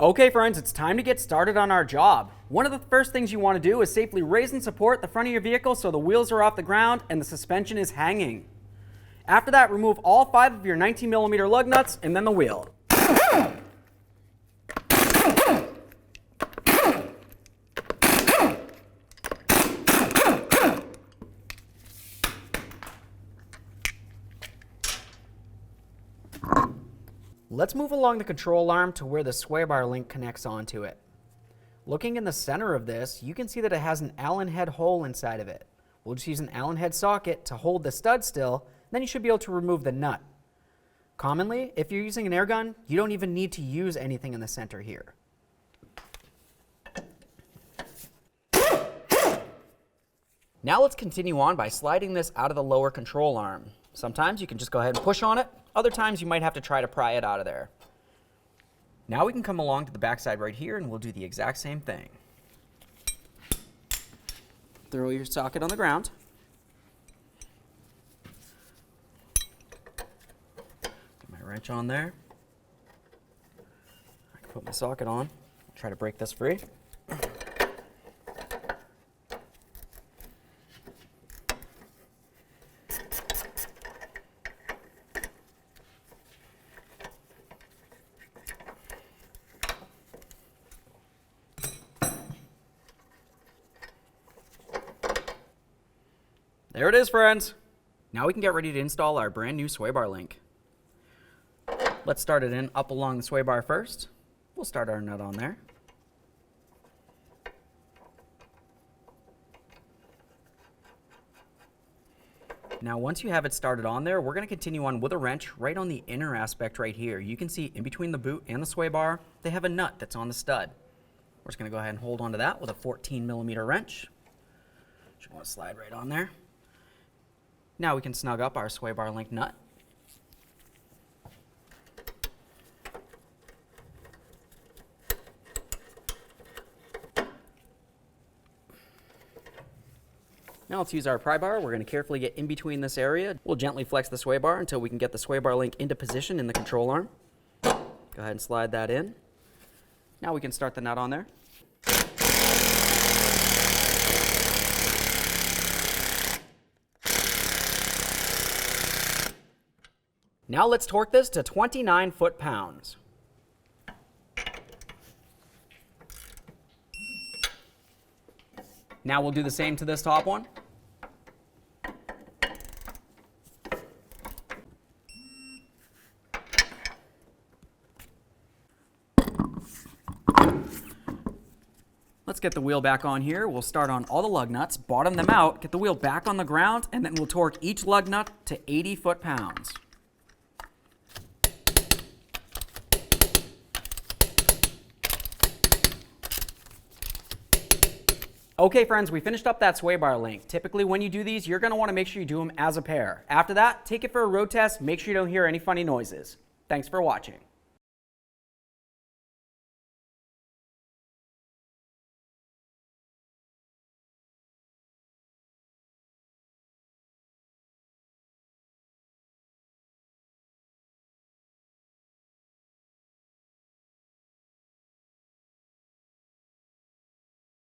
Okay friends, it's time to get started on our job. One of the first things you want to do is safely raise and support the front of your vehicle so the wheels are off the ground and the suspension is hanging. After that, remove all 5 of your 19mm lug nuts and then the wheel. Let's move along the control arm to where the sway bar link connects onto it. Looking in the center of this, you can see that it has an Allen head hole inside of it. We'll just use an Allen head socket to hold the stud still, then you should be able to remove the nut. Commonly, if you're using an air gun, you don't even need to use anything in the center here. Now let's continue on by sliding this out of the lower control arm. Sometimes you can just go ahead and push on it. Other times you might have to try to pry it out of there. Now we can come along to the backside right here and we'll do the exact same thing. Throw your socket on the ground. Get my wrench on there. I can put my socket on. Try to break this free. There it is, friends. Now we can get ready to install our brand new sway bar link. Let's start it in up along the sway bar first. We'll start our nut on there. Now once you have it started on there, we're going to continue on with a wrench right on the inner aspect right here. You can see in between the boot and the sway bar, they have a nut that's on the stud. We're just going to go ahead and hold onto that with a 14mm wrench. Should want to slide right on there. Now we can snug up our sway bar link nut. Now let's use our pry bar. We're going to carefully get in between this area. We'll gently flex the sway bar until we can get the sway bar link into position in the control arm. Go ahead and slide that in. Now we can start the nut on there. Now let's torque this to 29 foot-pounds. Now we'll do the same to this top one. Let's get the wheel back on here. We'll start on all the lug nuts, bottom them out, get the wheel back on the ground, and then we'll torque each lug nut to 80 foot-pounds. Okay friends, we finished up that sway bar link. Typically when you do these, you're going to want to make sure you do them as a pair. After that, take it for a road test, make sure you don't hear any funny noises. Thanks for watching.